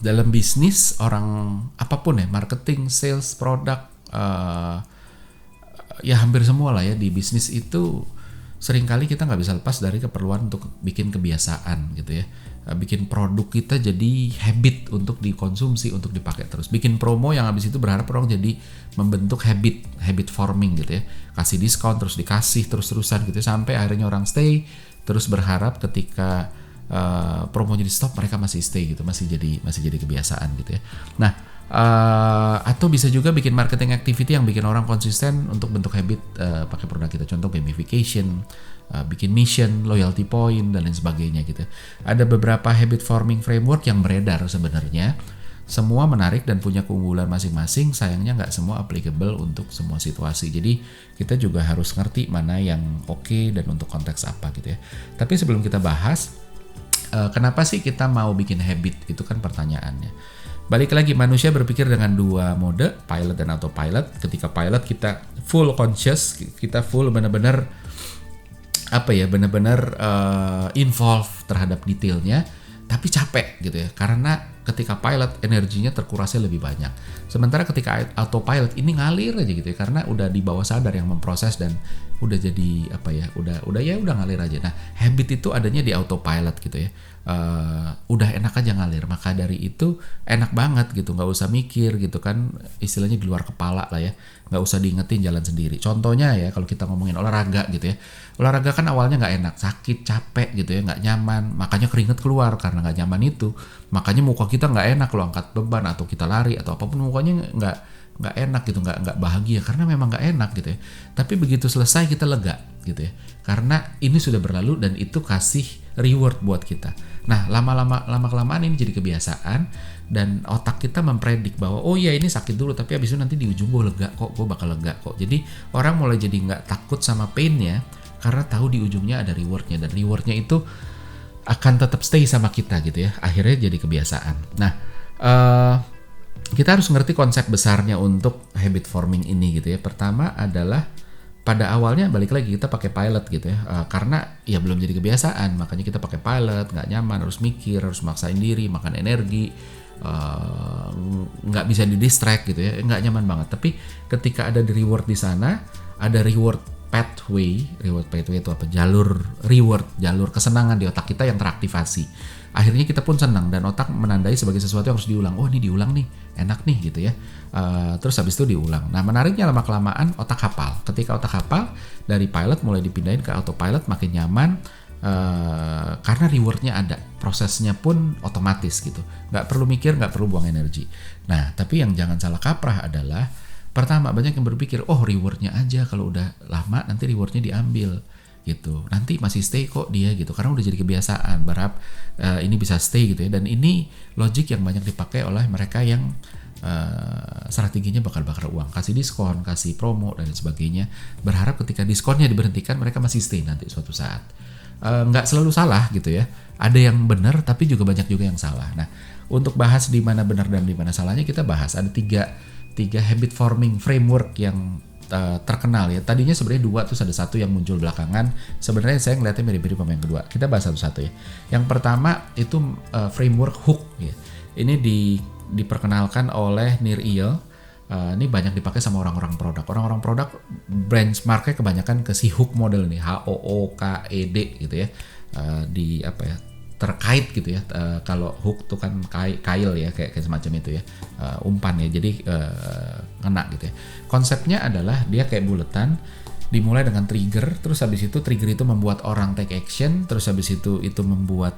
dalam bisnis orang apapun ya, marketing, sales, produk, ya hampir semua lah ya di bisnis itu seringkali kita nggak bisa lepas dari keperluan untuk bikin kebiasaan gitu ya. Bikin produk kita jadi habit untuk dikonsumsi, untuk dipakai terus. Bikin promo yang habis itu berharap orang jadi membentuk habit forming gitu ya. Kasih diskon terus dikasih terus-terusan gitu ya, sampai akhirnya orang stay, terus berharap ketika promonya di stop mereka masih stay gitu, masih jadi kebiasaan gitu ya. Nah, atau bisa juga bikin marketing activity yang bikin orang konsisten untuk bentuk habit pakai produk kita. Contoh gamification, bikin mission, loyalty point dan lain sebagainya gitu. Ada beberapa habit forming framework yang beredar sebenarnya. Semua menarik dan punya keunggulan masing-masing. Sayangnya nggak semua applicable untuk semua situasi. Jadi kita juga harus ngerti mana yang oke dan untuk konteks apa gitu ya. Tapi sebelum kita bahas, kenapa sih kita mau bikin habit? Itu kan pertanyaannya. Balik lagi, manusia berpikir dengan dua mode, pilot dan autopilot. Ketika pilot kita full conscious, kita full benar-benar involve terhadap detailnya, tapi capek gitu ya. Karena ketika pilot energinya terkurasnya lebih banyak. Sementara ketika autopilot ini ngalir aja gitu ya, karena udah di bawah sadar yang memproses dan udah jadi udah ngalir aja. Nah, habit itu adanya di autopilot gitu ya. Udah enak aja ngalir, maka dari itu enak banget gitu, nggak usah mikir gitu kan, istilahnya di luar kepala lah ya, nggak usah diingetin, jalan sendiri. Contohnya ya, kalau kita ngomongin olahraga gitu ya, olahraga kan awalnya nggak enak, sakit, capek gitu ya, nggak nyaman, makanya keringet keluar karena nggak nyaman itu, makanya muka kita nggak enak kalau angkat beban atau kita lari atau apapun, mukanya nggak enak gitu, nggak bahagia karena memang nggak enak gitu ya. Tapi begitu selesai kita lega gitu ya, karena ini sudah berlalu dan itu kasih reward buat kita. Nah, lama-kelamaan ini jadi kebiasaan dan otak kita mempredik bahwa oh iya ini sakit dulu, tapi abis itu nanti di ujung gue lega kok, gue bakal lega kok. Jadi orang mulai jadi nggak takut sama painnya karena tahu di ujungnya ada rewardnya, dan rewardnya itu akan tetap stay sama kita gitu ya. Akhirnya jadi kebiasaan. Nah, kita harus ngerti konsep besarnya untuk habit forming ini gitu ya. Pertama adalah pada awalnya balik lagi kita pakai pilot gitu ya, karena ya belum jadi kebiasaan, makanya kita pakai pilot, nggak nyaman, harus mikir, harus maksain diri, makan energi, nggak bisa didistract gitu ya, nggak nyaman banget. Tapi ketika ada reward di sana, ada reward pathway itu apa? Jalur reward, jalur kesenangan di otak kita yang teraktivasi. Akhirnya kita pun senang dan otak menandai sebagai sesuatu yang harus diulang. Oh ini diulang nih, enak nih gitu ya. Terus habis itu diulang. Nah, menariknya lama-kelamaan otak hafal. Ketika otak hafal, dari pilot mulai dipindahin ke autopilot, makin nyaman karena rewardnya ada. Prosesnya pun otomatis gitu. Nggak perlu mikir, nggak perlu buang energi. Nah, tapi yang jangan salah kaprah adalah pertama, banyak yang berpikir, oh rewardnya aja, kalau udah lama nanti rewardnya diambil gitu, nanti masih stay kok dia gitu, karena udah jadi kebiasaan, berharap ini bisa stay gitu ya. Dan ini logik yang banyak dipakai oleh mereka yang strateginya bakar uang, kasih diskon, kasih promo dan sebagainya, berharap ketika diskonnya diberhentikan mereka masih stay nanti suatu saat. Nggak selalu salah gitu ya, ada yang benar tapi juga banyak juga yang salah. Nah, untuk bahas di mana benar dan di mana salahnya, kita bahas ada tiga habit forming framework yang terkenal ya. Tadinya sebenarnya dua, terus ada satu yang muncul belakangan. Sebenarnya saya ngeliatnya mirip-mirip sama yang kedua. Kita bahas satu-satu ya. Yang pertama itu framework hook ya. Ini diperkenalkan oleh Nir Eyal. Ini banyak dipakai sama orang-orang produk. Orang-orang produk benchmarknya kebanyakan ke si hook model nih, HOOKED gitu ya. Terkait gitu ya, kalau hook tuh kan kail ya, kayak semacam itu ya, umpan ya, jadi ngena gitu ya. Konsepnya adalah dia kayak buletan, dimulai dengan trigger, terus habis itu trigger itu membuat orang take action, terus habis itu membuat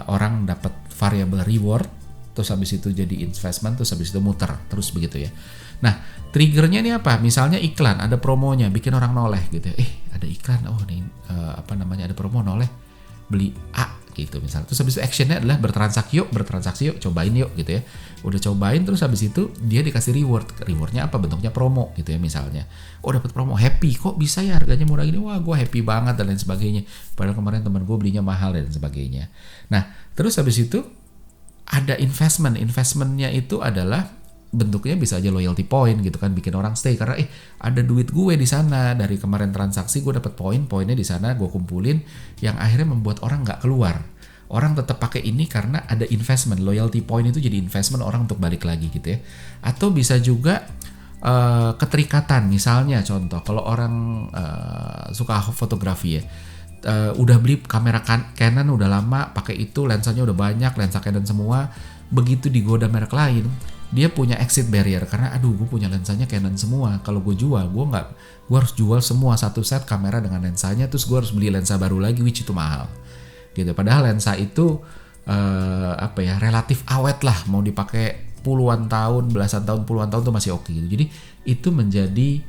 orang dapat variable reward, terus habis itu jadi investment, terus habis itu muter, terus begitu ya. Nah, triggernya ini apa? Misalnya iklan, ada promonya, bikin orang noleh gitu ya. Ada iklan, oh nih ada promo, noleh, beli A gitu misalnya. Terus habis itu actionnya adalah bertransaksi yuk, cobain yuk gitu ya. Udah cobain, terus habis itu dia dikasih rewardnya apa? Bentuknya promo gitu ya misalnya. Oh dapat promo, happy, kok bisa ya harganya murah gini, wah gue happy banget dan lain sebagainya, padahal kemarin teman gue belinya mahal dan sebagainya. Nah, terus habis itu ada investmentnya itu adalah bentuknya bisa aja loyalty point gitu kan, bikin orang stay karena ada duit gue di sana, dari kemarin transaksi gue dapat poinnya di sana, gue kumpulin, yang akhirnya membuat orang nggak keluar. orang tetap pakai ini karena ada investment, loyalty point itu jadi investment orang untuk balik lagi gitu ya. Atau bisa juga keterikatan, misalnya contoh kalau orang suka fotografi ya, udah beli kamera Canon udah lama pakai itu, lensanya udah banyak, lensa Canon semua, begitu digoda merek lain dia punya exit barrier karena aduh gue punya lensanya Canon semua, kalau gue jual gue harus jual semua satu set kamera dengan lensanya, terus gue harus beli lensa baru lagi which itu mahal gitu. Padahal lensa itu relatif awet lah, mau dipakai puluhan tahun, belasan tahun, puluhan tahun tuh masih oke gitu. Jadi itu menjadi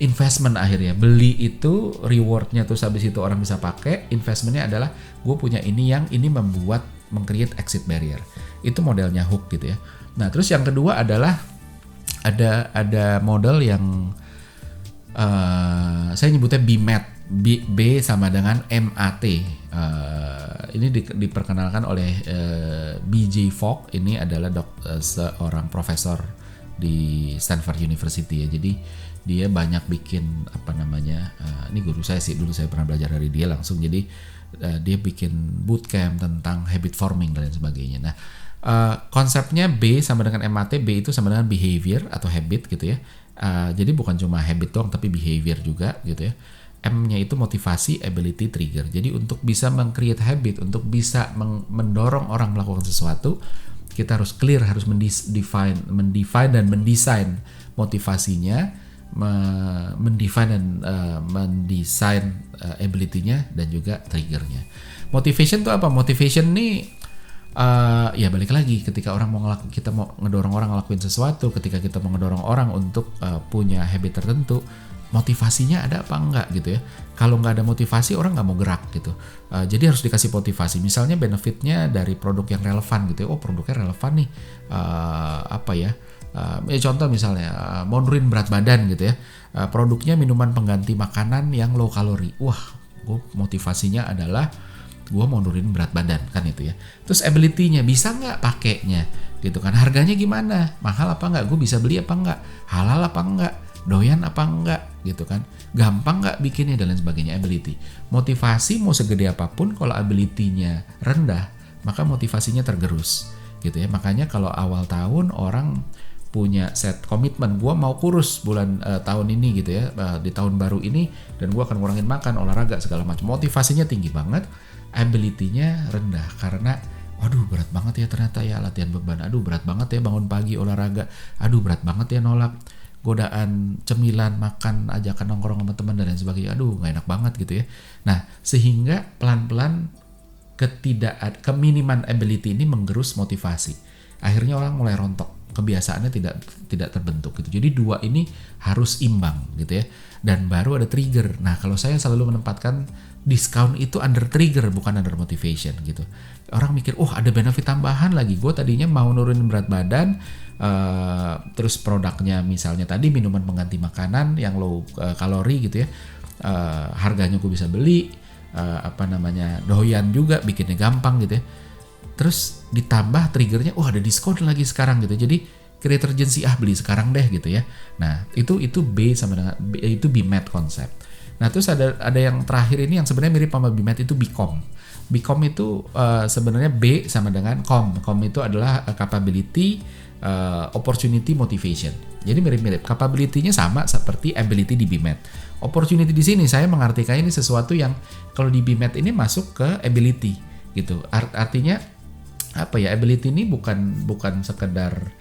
investment akhirnya, beli itu rewardnya terus habis itu orang bisa pakai, investmentnya adalah gue punya ini yang ini meng-create exit barrier. Itu modelnya hook gitu ya. Nah, terus yang kedua adalah ada model yang saya nyebutnya BMAT, B sama dengan MAT. Ini diperkenalkan oleh B.J. Fogg. Ini adalah seorang profesor di Stanford University ya. Jadi dia banyak bikin ini guru saya sih, dulu saya pernah belajar dari dia langsung. Jadi dia bikin bootcamp tentang habit forming dan lain sebagainya. Nah, konsepnya B sama dengan MAT. B itu sama dengan behavior atau habit gitu ya. Jadi bukan cuma habit doang tapi behavior juga gitu ya. M-nya itu motivasi, ability, trigger. Jadi untuk bisa meng-create habit, untuk bisa mendorong orang melakukan sesuatu, kita harus clear, harus mendefine dan mendesain motivasinya, mendefine dan mendesain ability-nya dan juga triggernya. Motivation itu apa? Motivation nih ya balik lagi, ketika orang kita mau ngedorong orang ngelakuin sesuatu, ketika kita mau ngedorong orang untuk punya habit tertentu, motivasinya ada apa enggak gitu ya. Kalau nggak ada motivasi orang nggak mau gerak gitu. Jadi harus dikasih motivasi. Misalnya benefitnya dari produk yang relevan gitu ya. Oh produknya relevan nih. Contoh misalnya mau nurunin berat badan gitu ya. Produknya minuman pengganti makanan yang low kalori. Wah, motivasinya adalah gue mau nurunin berat badan kan itu ya. Terus ability-nya bisa nggak pakainya gitu kan. Harganya gimana? Mahal apa nggak? Gue bisa beli apa nggak? Halal apa nggak? Doyan apa enggak gitu kan, gampang nggak bikinnya dan lain sebagainya. Ability, motivasi mau segede apapun kalau ability-nya rendah maka motivasinya tergerus gitu ya. Makanya kalau awal tahun orang punya set komitmen, gue mau kurus bulan tahun ini gitu ya, di tahun baru ini, dan gue akan ngurangin makan, olahraga segala macam, motivasinya tinggi banget, ability-nya rendah karena waduh berat banget ya ternyata ya latihan beban, aduh berat banget ya bangun pagi olahraga, aduh berat banget ya nolak godaan cemilan, makan, ajakan nongkrong sama teman dan lain sebagainya. Aduh, nggak enak banget gitu ya. Nah, sehingga pelan-pelan keminiman ability ini menggerus motivasi. Akhirnya orang mulai rontok, kebiasaannya tidak terbentuk gitu. Jadi dua ini harus imbang gitu ya. Dan baru ada trigger. Nah, kalau saya selalu menempatkan diskon itu under trigger bukan under motivation gitu. Orang mikir, oh ada benefit tambahan lagi. Gue tadinya mau nurunin berat badan, terus produknya misalnya tadi minuman pengganti makanan yang low kalori gitu ya, harganya gue bisa beli, doyan juga, bikinnya gampang gitu ya. Terus ditambah triggernya, ada diskon lagi sekarang gitu. Jadi create urgency, beli sekarang deh gitu ya. Nah itu B sama dengan itu BMAT konsep. Nah terus ada yang terakhir ini yang sebenarnya mirip sama BMAT, itu BCOM. BCOM itu sebenarnya B sama dengan COM. COM itu adalah capability, opportunity, motivation. Jadi mirip-mirip. Capability-nya sama seperti ability di BMAT. Opportunity di sini saya mengartikan ini sesuatu yang kalau di BMAT ini masuk ke ability gitu. Artinya apa ya? Ability ini bukan sekedar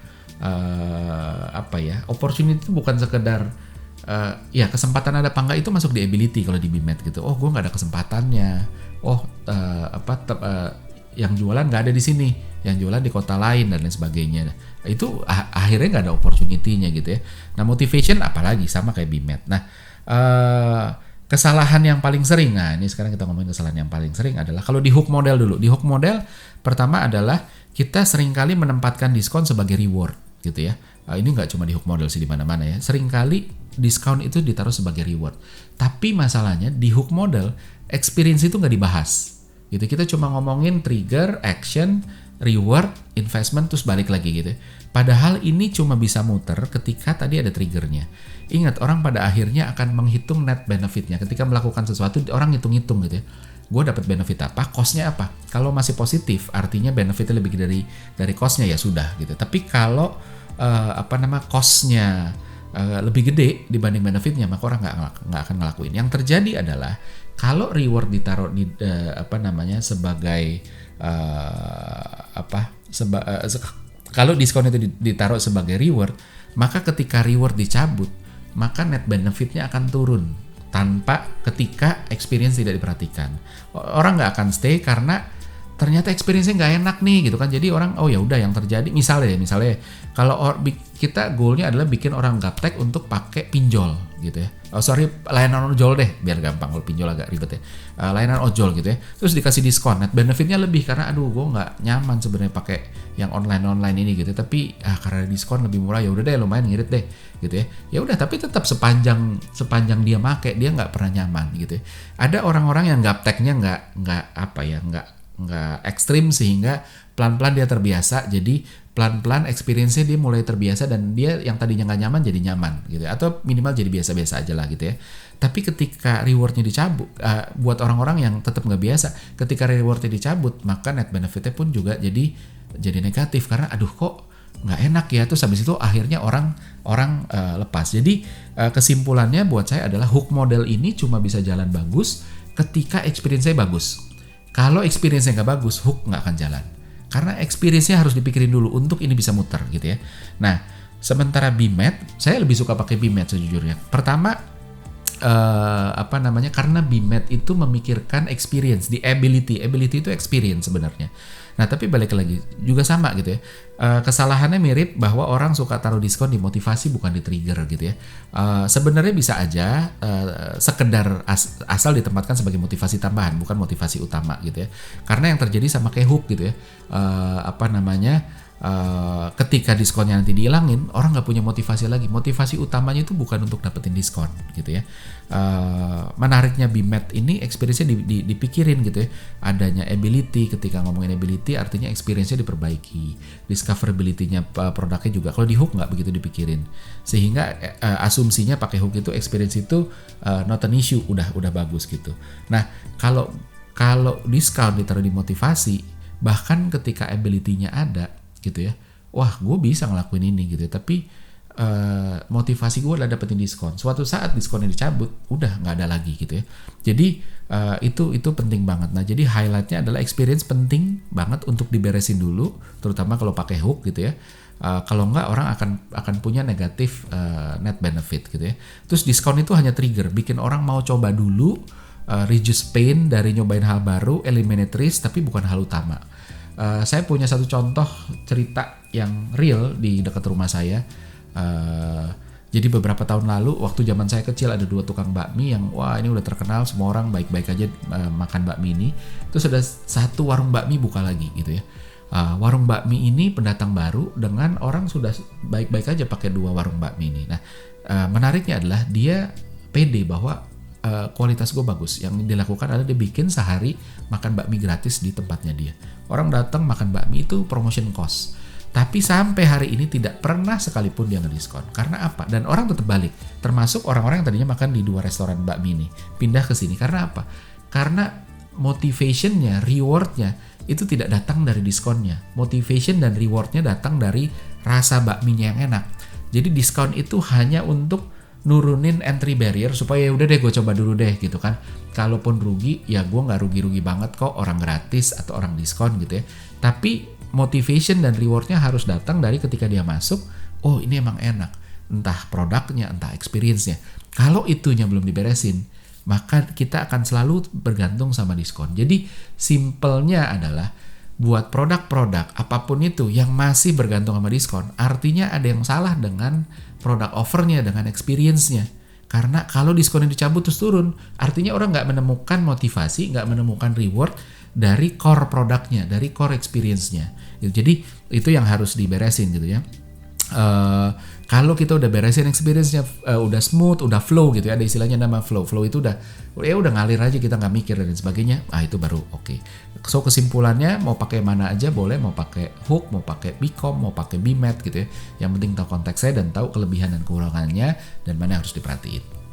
opportunity itu bukan sekedar kesempatan ada apa enggak, itu masuk di ability kalau di BMAT gitu. Oh, gue nggak ada kesempatannya. Oh, yang jualan nggak ada di sini, yang jualan di kota lain dan lain sebagainya. Itu akhirnya nggak ada opportunity-nya gitu ya. Nah, motivation apalagi sama kayak BMAT. Nah, kesalahan yang paling sering, nah ini sekarang kita ngomongin kesalahan yang paling sering adalah kalau di hook model dulu. Di hook model pertama adalah kita seringkali menempatkan diskon sebagai reward gitu ya. Ini nggak cuma di hook model sih, di mana-mana ya. Seringkali diskon itu ditaruh sebagai reward. Tapi masalahnya di hook model experience itu nggak dibahas. Gitu. Kita cuma ngomongin trigger, action, reward, investment, terus balik lagi gitu. Padahal ini cuma bisa muter ketika tadi ada triggernya. Ingat, orang pada akhirnya akan menghitung net benefitnya. Ketika melakukan sesuatu, orang hitung-hitung gitu ya. gue dapat benefit apa, cost-nya apa. Kalau masih positif, artinya benefitnya lebih dari cost-nya, ya sudah gitu. Tapi kalau cost-nya lebih gede dibanding benefitnya, maka orang nggak akan ngelakuin. Yang terjadi adalah kalau reward ditaruh di sebagai kalau diskon itu ditaruh sebagai reward, maka ketika reward dicabut, maka net benefitnya akan turun ketika experience tidak diperhatikan. Orang nggak akan stay karena ternyata experience-nya nggak enak nih gitu kan. Jadi orang, oh ya udah, yang terjadi misalnya kalau kita goalnya adalah bikin orang gaptek untuk pakai pinjol gitu ya. Layanan ojol deh, biar gampang. Kalau pinjol agak ribet ya. Layanan ojol gitu ya. Terus dikasih diskon, net benefitnya lebih karena gue nggak nyaman sebenarnya pakai yang online ini gitu. Tapi karena diskon lebih murah, ya udah deh, lumayan ngirit deh gitu ya. Ya udah, tapi tetap sepanjang dia make, dia nggak pernah nyaman gitu ya. Ada orang-orang yang gapteknya nggak ekstrim sehingga pelan-pelan dia terbiasa, jadi pelan-pelan experience-nya dia mulai terbiasa dan dia yang tadinya nggak nyaman jadi nyaman gitu, atau minimal jadi biasa-biasa aja lah gitu ya. Tapi ketika reward-nya dicabut, buat orang-orang yang tetap nggak biasa, ketika reward-nya dicabut, maka net benefit-nya pun juga jadi negatif karena aduh kok nggak enak ya. Terus habis itu akhirnya orang lepas. Jadi kesimpulannya buat saya adalah hook model ini cuma bisa jalan bagus ketika experience-nya bagus. Kalau experience-nya nggak bagus, hook nggak akan jalan. Karena experience-nya harus dipikirin dulu untuk ini bisa muter gitu ya. Nah, sementara BMAT, saya lebih suka pakai BMAT sejujurnya. Pertama, karena BMAT itu memikirkan experience, di ability itu experience sebenarnya. Nah, tapi balik lagi juga sama gitu ya. Kesalahannya mirip bahwa orang suka taruh diskon di motivasi bukan di trigger gitu ya. Sebenarnya bisa aja sekedar asal ditempatkan sebagai motivasi tambahan, bukan motivasi utama gitu ya. Karena yang terjadi sama kayak hook gitu ya. Ketika diskonnya nanti dihilangin, orang nggak punya motivasi lagi. Motivasi utamanya itu bukan untuk dapetin diskon gitu ya. Menariknya BMAT ini experience-nya dipikirin gitu ya. Adanya ability, ketika ngomongin ability artinya experience-nya diperbaiki. Discoverability-nya produknya juga. Kalau di hook nggak begitu dipikirin. Sehingga asumsinya pakai hook itu experience itu not an issue, udah bagus gitu. Nah, kalau diskon ditaruh di motivasi, bahkan ketika ability-nya ada gitu ya, wah gue bisa ngelakuin ini gitu ya, tapi motivasi gue adalah dapetin diskon. Suatu saat diskonnya dicabut, udah nggak ada lagi gitu ya. Jadi itu penting banget. Nah, jadi highlightnya adalah experience penting banget untuk diberesin dulu, terutama kalau pakai hook gitu ya. Kalau nggak, orang akan punya negatif net benefit gitu ya. Terus diskon itu hanya trigger, bikin orang mau coba dulu, reduce pain dari nyobain hal baru, eliminate risk, tapi bukan hal utama. Saya punya satu contoh cerita yang real di dekat rumah saya. Jadi beberapa tahun lalu, waktu zaman saya kecil, ada 2 tukang bakmi yang wah ini udah terkenal, semua orang baik-baik aja makan bakmi ini. Terus ada satu warung bakmi buka lagi gitu ya. Warung bakmi ini pendatang baru dengan orang sudah baik-baik aja pakai 2 warung bakmi ini. Nah, menariknya adalah dia pede bahwa kualitas gue bagus. Yang dilakukan adalah dia bikin sehari makan bakmi gratis di tempatnya dia. Orang datang makan bakmi itu promotion cost. Tapi sampai hari ini tidak pernah sekalipun dia ngediskon. Karena apa? Dan orang tetap balik. Termasuk orang-orang yang tadinya makan di 2 restoran bakmi ini. Pindah ke sini. Karena apa? Karena motivationnya, rewardnya itu tidak datang dari diskonnya. Motivation dan rewardnya datang dari rasa bakminya yang enak. Jadi diskon itu hanya untuk nurunin entry barrier supaya udah deh gue coba dulu deh gitu kan. Kalaupun rugi, ya gue nggak rugi-rugi banget kok, orang gratis atau orang diskon gitu ya. Tapi motivation dan rewardnya harus datang dari ketika dia masuk, oh ini emang enak, entah produknya, entah experience-nya. Kalau itunya belum diberesin, maka kita akan selalu bergantung sama diskon. Jadi simpelnya adalah buat produk-produk apapun itu yang masih bergantung sama diskon, artinya ada yang salah dengan produk offernya, dengan experience-nya. Karena kalau diskonnya dicabut terus turun, artinya orang nggak menemukan motivasi, nggak menemukan reward dari core produknya, dari core experience-nya. Jadi itu yang harus diberesin gitu ya. Kalau kita udah beresin experience-nya, udah smooth, udah flow gitu ya, ada istilahnya nama flow itu udah ngalir aja, kita nggak mikir dan sebagainya, itu baru oke. So kesimpulannya, mau pakai mana aja boleh, mau pakai hook, mau pakai Bcom, mau pakai BMAT gitu ya, yang penting tahu konteksnya dan tahu kelebihan dan kekurangannya dan mana yang harus diperhatiin.